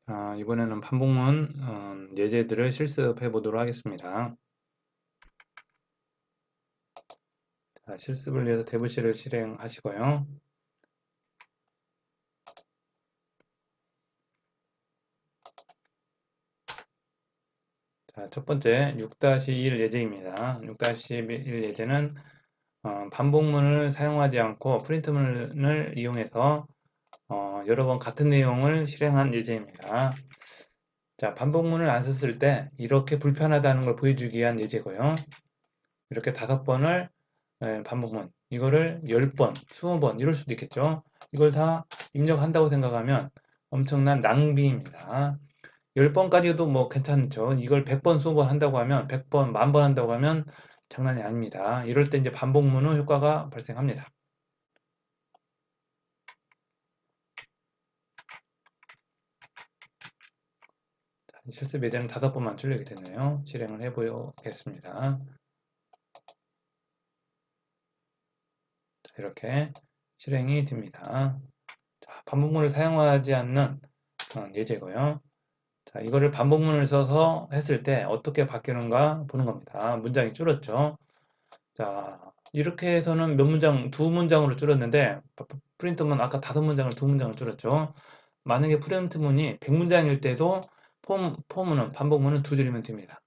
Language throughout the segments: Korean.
이번에는 반복문 예제들을 실습해 보도록 하겠습니다. 실습을 위해서 대부실을 실행하시고요. 첫 번째 6-1 예제입니다. 6-1 예제는 반복문을 사용하지 않고 프린트문을 이용해서 여러 번 같은 내용을 실행한 예제입니다. 반복문을 안 썼을 때 이렇게 불편하다는 걸 보여주기 위한 예제고요. 이렇게 5번을 반복문, 이거를 10번, 20번 이럴 수도 있겠죠. 이걸 다 입력한다고 생각하면 엄청난 낭비입니다. 10번까지도 뭐 괜찮죠. 이걸 100번, 20번 한다고 하면 100번, 10,000번 한다고 하면 장난이 아닙니다. 이럴 때 이제 반복문의 효과가 발생합니다. 실습 예제는 5번만 출력이 되네요. 실행을 해보겠습니다. 이렇게 실행이 됩니다. 반복문을 사용하지 않는 예제고요. 이거를 반복문을 써서 했을 때 어떻게 바뀌는가 보는 겁니다. 문장이 줄었죠. 이렇게 해서는 몇 문장, 2문장으로 줄었는데, 프린트문 아까 5문장을 2문장을 줄였죠. 만약에 프린트문이 100문장일 때도 포문은, 반복문은 2줄이면 됩니다.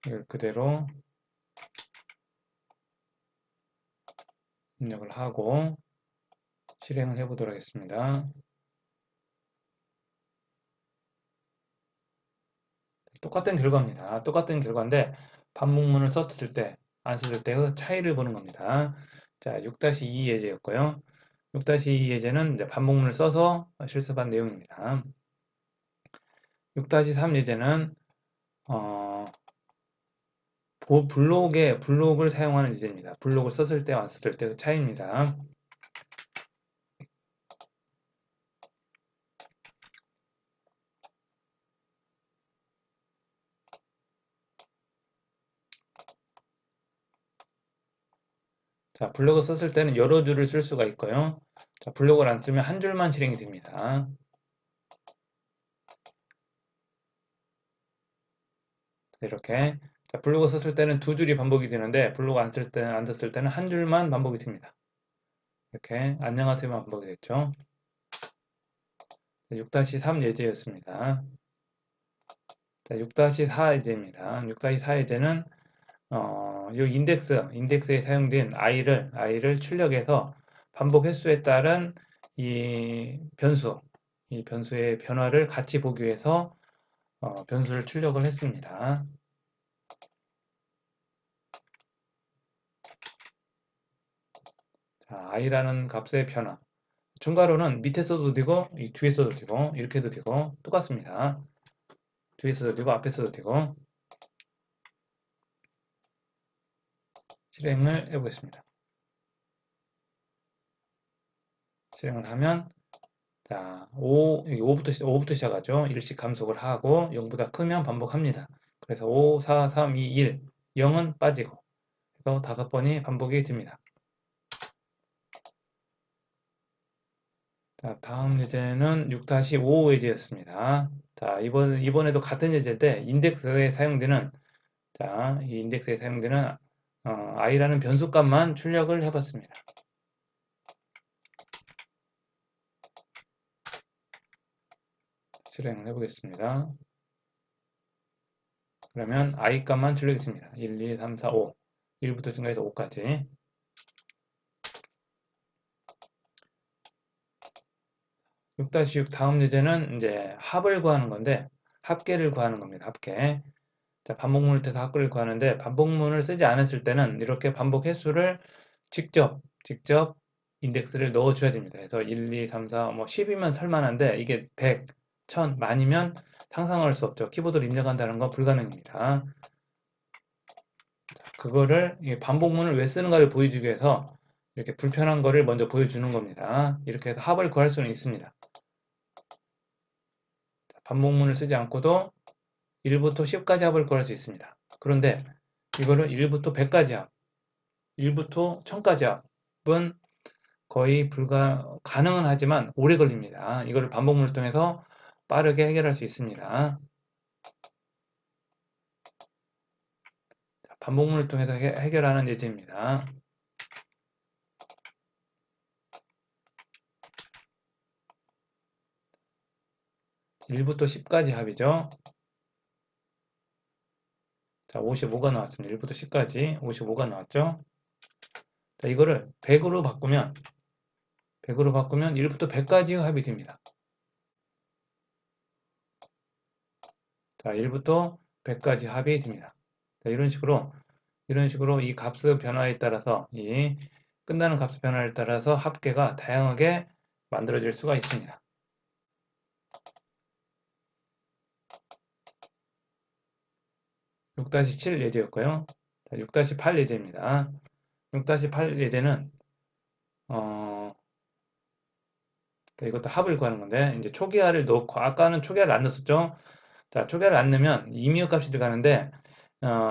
이걸 그대로 입력을 하고 실행을 해보도록 하겠습니다. 똑같은 결과입니다. 똑같은 결과인데 반복문을 썼을 때, 안 썼을 때의 차이를 보는 겁니다. 6-2 예제였고요. 6-2 예제는 이제 반복문을 써서 실습한 내용입니다. 6-3 예제는 블록을 사용하는 예제입니다. 블록을 썼을 때와 안 썼을 때의 차이입니다. 블록을 썼을 때는 여러 줄을 쓸 수가 있고요. 블록을 안 쓰면 한 줄만 실행이 됩니다. 이렇게 블록을 썼을 때는 2줄이 반복이 되는데 블록 안 썼을 때는 한 줄만 반복이 됩니다. 이렇게 안녕하세요만 반복이 됐죠. 6-3 예제였습니다. 6-4 예제입니다. 6-4 예제는 이 인덱스에 사용된 i를 출력해서 반복 횟수에 따른 이 변수의 변화를 같이 보기 위해서 변수를 출력을 했습니다. i라는 값의 변화. 중괄호는 밑에 써도 되고 뒤에 써도 되고 이렇게 해도 되고 똑같습니다. 뒤에 써도 되고 앞에 써도 되고 실행을 해보겠습니다. 실행을 하면 5부터 시작하죠. 1씩 감속을 하고 0보다 크면 반복합니다. 그래서 5, 4, 3, 2, 1 0은 빠지고 그래서 5번이 반복이 됩니다. 다음 예제는 6-5 예제였습니다. 이번에도 같은 예제인데 인덱스에 사용되는 이 인덱스에 사용되는 i라는 변수값만 출력을 해봤습니다. 실행을 해보겠습니다. 그러면 i 값만 출력이 됩니다. 1, 2, 3, 4, 5 1부터 증가해서 5까지 6-6 다음 예제는 이제 합을 구하는 건데 합계를 구하는 겁니다. 합계. 반복문을 통해서 합계를 구하는데 반복문을 쓰지 않았을 때는 이렇게 반복 횟수를 직접 인덱스를 넣어 줘야 됩니다. 그래서 1, 2, 3, 4, 뭐 10이면 설만한데 이게 100, 1000, 만이면 상상할 수 없죠. 키보드로 입력한다는 건 불가능합니다. 그거를 반복문을 왜 쓰는가를 보여주기 위해서 이렇게 불편한 거를 먼저 보여주는 겁니다. 이렇게 해서 합을 구할 수는 있습니다. 반복문을 쓰지 않고도 1부터 10까지 합을 구할 수 있습니다. 그런데 이거를 1부터 100까지 합, 1부터 1000까지 합 거의 가능은 하지만 오래 걸립니다. 이거를 반복문을 통해서 빠르게 해결할 수 있습니다. 반복문을 통해서 해결하는 예제입니다. 1부터 10까지 합이죠. 자, 55가 나왔습니다. 1부터 10까지 55가 나왔죠. 자, 이거를 100으로 바꾸면 1부터 100까지 합이 됩니다. 자, 1부터 100까지 합이 됩니다. 자, 이런 식으로 이 값의 변화에 따라서 이 끝나는 값의 변화에 따라서 합계가 다양하게 만들어질 수가 있습니다. 6-7 예제였고요. 자, 6-8 예제입니다. 6-8 예제는 이것도 합을 구하는 건데 이제 초기화를 넣고 아까는 초기화를 안 넣었죠. 자, 초기화를 안 넣으면 임의어 값이 들어가는데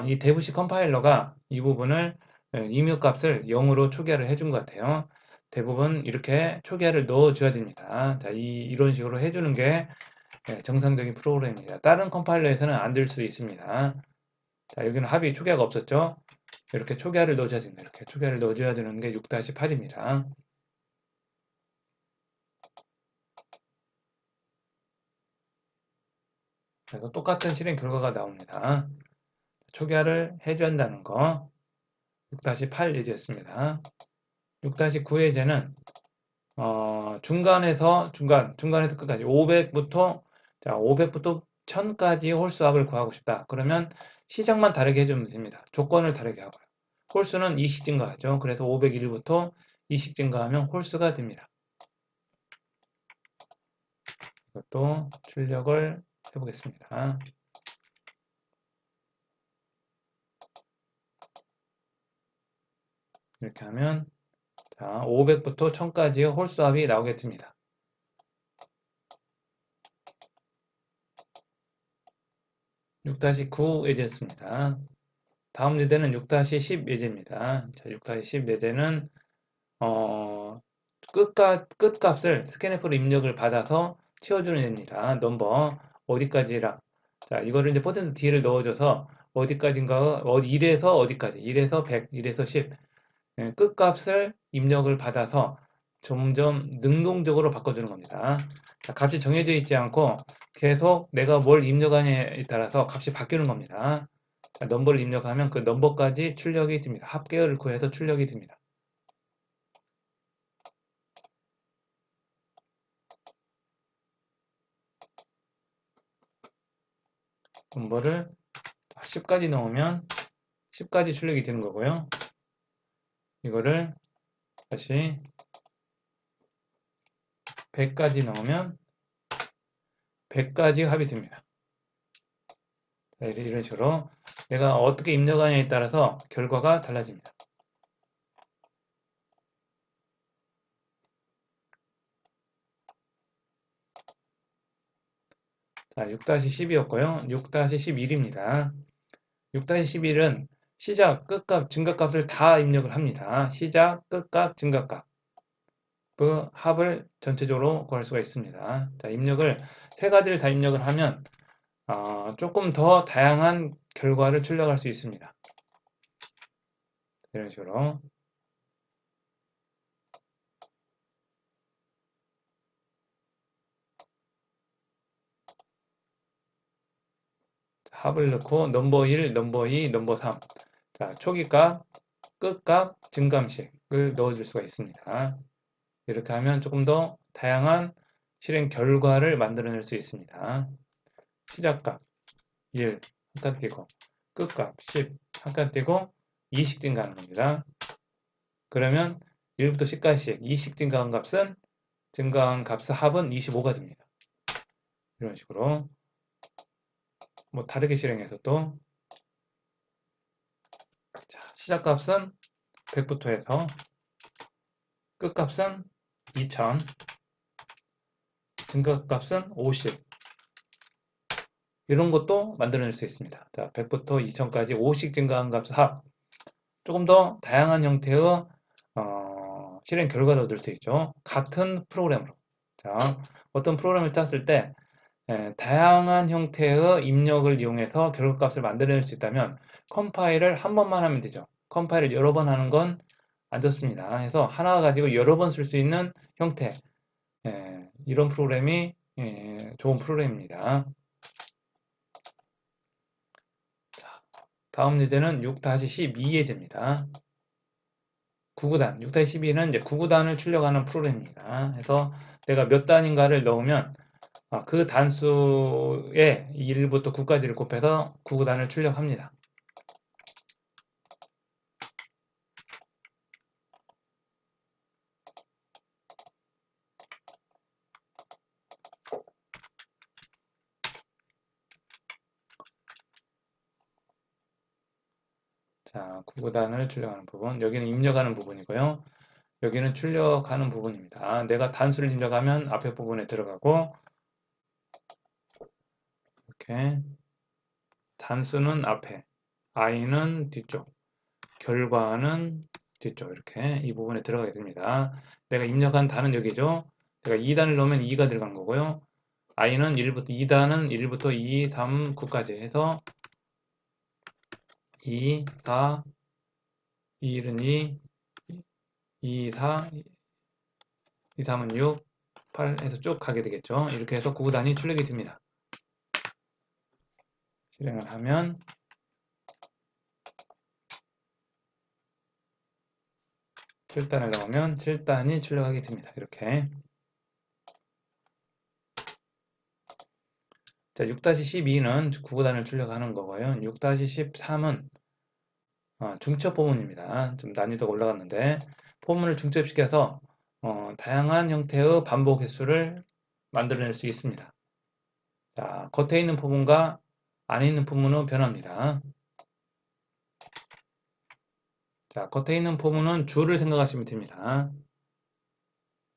이 대부시 컴파일러가 이 부분을 임의어 값을 0으로 초기화를 해준 것 같아요. 대부분 이렇게 초기화를 넣어줘야 됩니다. 자, 이런 식으로 해주는 게 정상적인 프로그램입니다. 다른 컴파일러에서는 안 될 수 있습니다. 자, 여기는 합이 초기화가 없었죠. 이렇게 초기화를 넣어줘야 됩니다. 이렇게 초기화를 넣어줘야 되는 게 6-8입니다. 그래서 똑같은 실행 결과가 나옵니다. 초기화를 해줘야 한다는 거 6-8 예제였습니다. 6-9 예제는 중간에서 끝까지 500부터 1000까지 홀수합을 구하고 싶다. 그러면 시작만 다르게 해주면 됩니다. 조건을 다르게 하고요. 홀수는 2씩 증가하죠. 그래서 501부터 2씩 증가하면 홀수가 됩니다. 이것도 출력을 해보겠습니다. 이렇게 하면 자, 500부터 1000까지의 홀수합이 나오게 됩니다. 6-9 예제였습니다. 다음 예제는 6-10 예제입니다. 자, 6-10 예제는 끝값을 스캔F로 입력을 받아서 채워주는 예입니다. 넘버 어디까지라. 자, 이거를 이제 퍼센트 D를 넣어줘서 어디까지인가 1에서 어디까지 1에서 100, 1에서 10 끝값을 입력을 받아서 점점 능동적으로 바꿔주는 겁니다. 자, 값이 정해져 있지 않고 계속 내가 뭘 입력하냐에 따라서 값이 바뀌는 겁니다. 자, 넘버를 입력하면 그 넘버까지 출력이 됩니다. 합계를 구해서 출력이 됩니다. 넘버를 10까지 넣으면 10까지 출력이 되는 거고요. 이거를 다시 100까지 넣으면 100까지 합이 됩니다. 자, 이런 식으로 내가 어떻게 입력하냐에 따라서 결과가 달라집니다. 자, 6-10이었고요. 6-11입니다. 6-11은 시작, 끝값, 증가값을 다 입력을 합니다. 시작, 끝값, 증가값. 그 합을 전체적으로 구할 수가 있습니다. 자, 입력을 세 가지를 다 입력을 하면 조금 더 다양한 결과를 출력할 수 있습니다. 이런 식으로 합을 넣고 넘버 1, 넘버 2, 넘버 3 자, 초기값, 끝값, 증감식을 넣어줄 수가 있습니다. 이렇게 하면 조금 더 다양한 실행 결과를 만들어낼 수 있습니다. 시작값 1 한 칸 띄고 끝값 10 한 칸 띄고 2씩 증가하는 겁니다. 그러면 1부터 10까지씩 2씩 증가한 값은 증가한 값의 합은 25가 됩니다. 이런 식으로 뭐 다르게 실행해서 또 자, 시작값은 100부터 해서 끝값은 2000 증가값은 50 이런 것도 만들어낼 수 있습니다. 자, 100부터 2000까지 5씩 증가한 값의 합 조금 더 다양한 형태의 실행 결과도 얻을 수 있죠. 같은 프로그램으로. 자, 어떤 프로그램을 짰을 때 다양한 형태의 입력을 이용해서 결과값을 만들어낼 수 있다면 컴파일을 한 번만 하면 되죠. 컴파일을 여러 번 하는 건 안 좋습니다. 그래서 하나 가지고 여러 번 쓸 수 있는 형태, 이런 프로그램이 좋은 프로그램입니다. 다음 예제는 6-12 예제입니다. 9구단, 6-12는 이제 9구단을 출력하는 프로그램입니다. 그래서 내가 몇 단인가를 넣으면 그 단수에 1부터 9까지를 곱해서 9구단을 출력합니다. 자, 9구단을 출력하는 부분, 여기는 입력하는 부분이고요. 여기는 출력하는 부분입니다. 내가 단수를 입력하면 앞에 부분에 들어가고, 이렇게 단수는 앞에, i는 뒤쪽, 결과는 뒤쪽, 이렇게 이 부분에 들어가게 됩니다. 내가 입력한 단은 여기죠. 내가 2단을 넣으면 2가 들어간 거고요. i는 1부터 2단은 1부터 2, 3, 9까지 해서 2, 4, 1은 2, 2, 4, 2, 3은 6, 8 해서 쭉 가게 되겠죠. 이렇게 해서 9단이 출력이 됩니다. 실행을 하면 7단을 넣으면 7단이 출력하게 됩니다. 이렇게. 자, 6-12는 9구단을 출력하는 거고요. 6-13은 중첩 포문입니다. 좀 난이도가 올라갔는데 포문을 중첩시켜서 다양한 형태의 반복 횟수를 만들어낼 수 있습니다. 자, 겉에 있는 포문과 안에 있는 포문은 변합니다. 자, 겉에 있는 포문은 줄을 생각하시면 됩니다.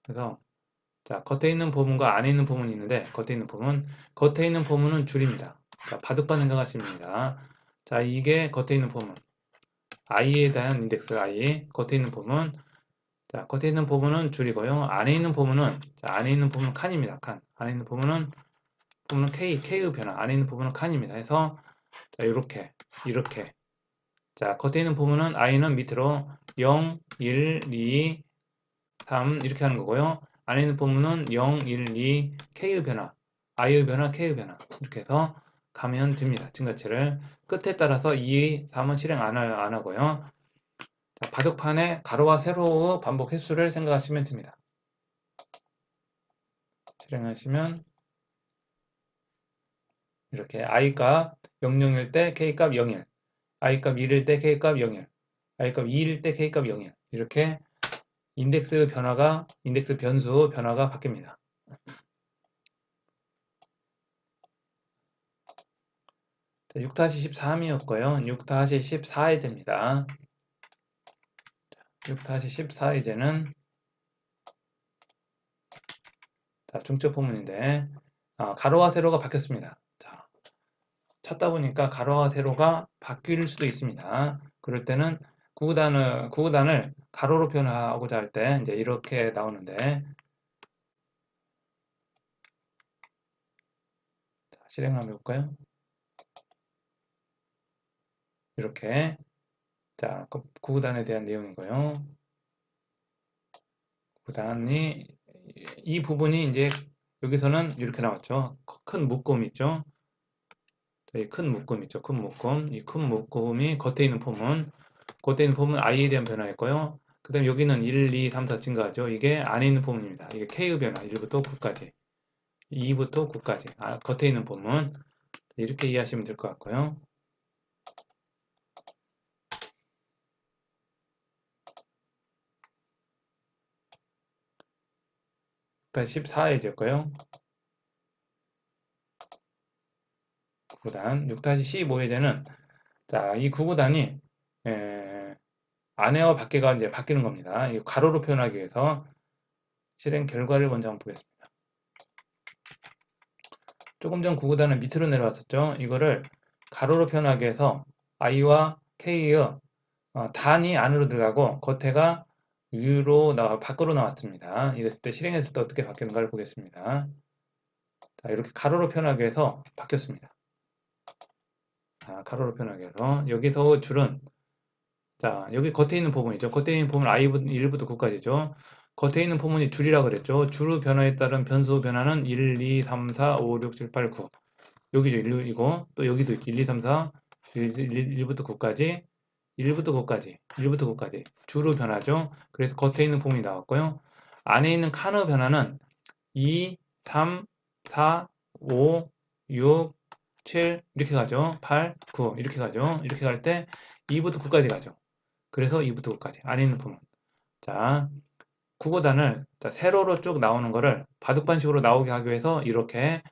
그래서 자, 겉에 있는 포문과 안에 있는 포문이 있는데 겉에 있는 포문은 줄입니다. 자, 바둑반 생각하시면 됩니다. 자, 이게 겉에 있는 포문. i에 대한 인덱스 i, 겉에 있는 포문. 자, 겉에 있는 포문은 줄이고요. 안에 있는 포문은 안에 있는 포문은 칸입니다. 칸. 안에 있는 포문은 k의 변화. 안에 있는 포문은 칸입니다. 해서 자, 이렇게 자, 겉에 있는 포문은 i는 밑으로 0, 1, 2, 3 이렇게 하는 거고요. 안에 있는 포문은 0, 1, 2, k의 변화, i의 변화, k의 변화 이렇게 해서 가면 됩니다. 증가치를 끝에 따라서 2, 3은 실행 안 하고요. 자, 바둑판에 가로와 세로의 반복 횟수를 생각하시면 됩니다. 실행하시면 이렇게 i값 00일 때 k값 01, i값 1일 때 k값 01, i값 2일 때 k값 01 이렇게 인덱스 변수 변화가 바뀝니다. 6-13이었고요. 6-14예제입니다. 6-14예제는 중첩 포문인데 가로와 세로가 바뀌었습니다. 자, 찾다 보니까 가로와 세로가 바뀔 수도 있습니다. 그럴 때는 구구단을 가로로 표현하고자 할 때 이제 이렇게 나오는데 자, 실행 한번 해볼까요? 이렇게 자, 구구단에 대한 내용이고요. 구구단이 이 부분이 이제 여기서는 이렇게 나왔죠. 큰 묶음 있죠. 큰 묶음 있죠. 큰 묶음. 이 큰 묶음이 겉에 있는 폼은 i에 대한 변화였고요. 그 다음에 여기는 1, 2, 3, 4 증가하죠. 이게 안에 있는 폼입니다. 이게 k의 변화. 1부터 9까지. 2부터 9까지. 겉에 있는 폼은 이렇게 이해하시면 될 것 같고요. 6-14예제였고요. 9구단. 6-15예제는 자, 이 9구단이 안에와 밖에가 이제 바뀌는 겁니다. 이 가로로 표현하기 위해서 실행 결과를 먼저 한번 보겠습니다. 조금 전 9구단은 밑으로 내려왔었죠. 이거를 가로로 표현하기 위해서 i와 k의 단이 안으로 들어가고 겉에가 위로 밖으로 나왔습니다. 이랬을 때 실행했을 때 어떻게 바뀌는가를 보겠습니다. 자, 이렇게 가로로 표현하기 위해서 바뀌었습니다. 자, 가로로 표현하기 위해서 여기서 줄은 자, 여기 겉에 있는 부분이죠. 겉에 있는 부분 i1부터 9까지죠. 겉에 있는 부분이 줄이라 그랬죠. 줄 변화에 따른 변수 변화는 1, 2, 3, 4, 5, 6, 7, 8, 9. 여기죠. 1이고 또 여기도 1, 2, 3, 4, 1부터 9까지 1부터 9까지 1부터 9까지 주로 변하죠. 그래서 겉에 있는 부분이 나왔고요. 안에 있는 칸의 변화는 2, 3, 4, 5, 6, 7 이렇게 가죠. 8, 9 이렇게 가죠. 이렇게 갈 때 2부터 9까지 가죠. 그래서 2부터 9까지 안에 있는 부분. 자, 구구단을 세로로 쭉 나오는 거를 바둑반식으로 나오게 하기 위해서 이렇게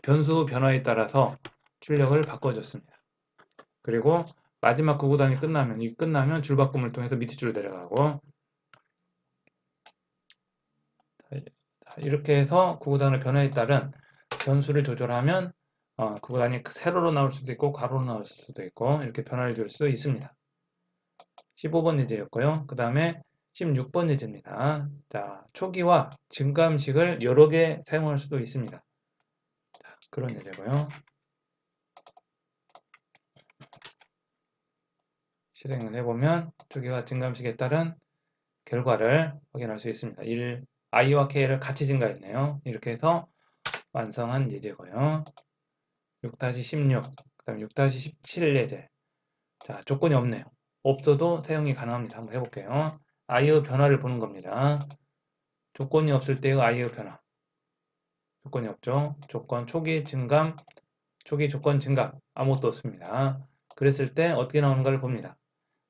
변수 변화에 따라서 출력을 바꿔줬습니다. 그리고 마지막 구구단이 끝나면 줄바꿈을 통해서 밑에 줄로 내려가고 이렇게 해서 구구단의 변화에 따른 변수를 조절하면 구구단이 세로로 나올 수도 있고 가로로 나올 수도 있고 이렇게 변화를 줄 수 있습니다. 15번 예제였고요. 그 다음에 16번 예제입니다. 자, 초기화, 증감식을 여러 개 사용할 수도 있습니다. 자, 그런 예제고요. 실행을 해보면 초기화 증감식에 따른 결과를 확인할 수 있습니다. i와 k를 같이 증가했네요. 이렇게 해서 완성한 예제고요. 6-16, 그 다음 6-17 예제. 자, 조건이 없네요. 없어도 사용이 가능합니다. 한번 해볼게요. i의 변화를 보는 겁니다. 조건이 없을 때의 i의 변화. 조건이 없죠. 조건 초기 증감, 초기 조건 증감 아무것도 없습니다. 그랬을 때 어떻게 나오는가를 봅니다.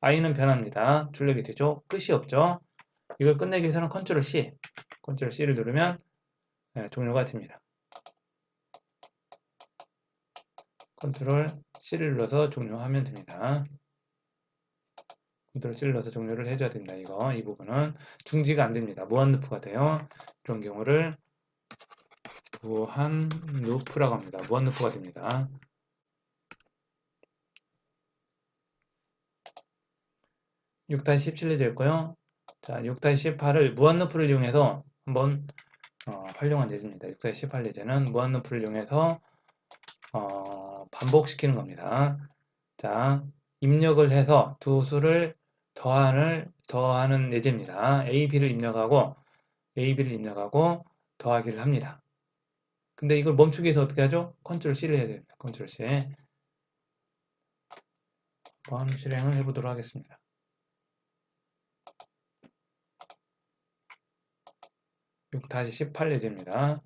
i는 변합니다. 출력이 되죠. 끝이 없죠. 이걸 끝내기 위해서는 컨트롤 C, 컨트롤 C를 누르면 종료가 됩니다. 컨트롤 C를 눌러서 종료하면 됩니다. 컨트롤 C를 눌러서 종료를 해줘야 됩니다. 이 부분은 중지가 안 됩니다. 무한 루프가 돼요. 이런 경우를 무한 루프라고 합니다. 무한 루프가 됩니다. 6-17예제였고요. 자, 6-18을 무한 루프를 이용해서 한번 활용한 예제입니다. 6-18 예제는 무한 루프를 이용해서 반복시키는 겁니다. 자, 입력을 해서 두 수를 더하는 예제입니다. A, B를 입력하고 더하기를 합니다. 근데 이걸 멈추기 위해서 어떻게 하죠? 컨트롤 C를 해야 됩니다. 컨트롤 C. 한번 실행을 해보도록 하겠습니다. 6-18 예제입니다.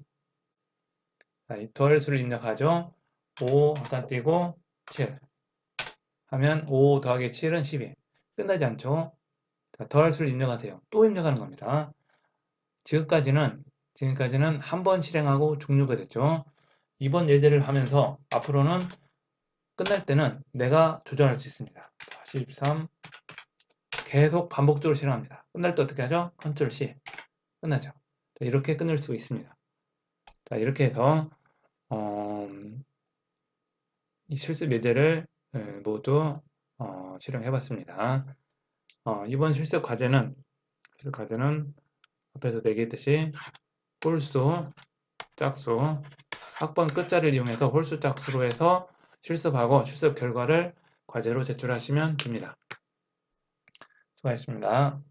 자, 이 더할수를 입력하죠. 5 아까 띄고 7 하면 5 더하기 7은 12. 끝나지 않죠? 자, 더할수를 입력하세요. 또 입력하는 겁니다. 지금까지는 한 번 실행하고 종료가 됐죠. 이번 예제를 하면서 앞으로는 끝날 때는 내가 조절할 수 있습니다. 13 계속 반복적으로 실행합니다. 끝날 때 어떻게 하죠? 컨트롤 C 끝나죠. 자, 이렇게 끝낼 수 있습니다. 자, 이렇게 해서 이 실습 예제를 모두 실행해 봤습니다. 이번 실습 과제는 앞에서 얘기했듯이 홀수, 짝수, 학번 끝자리를 이용해서 홀수, 짝수로 해서 실습하고 실습 결과를 과제로 제출하시면 됩니다. 수고하셨습니다.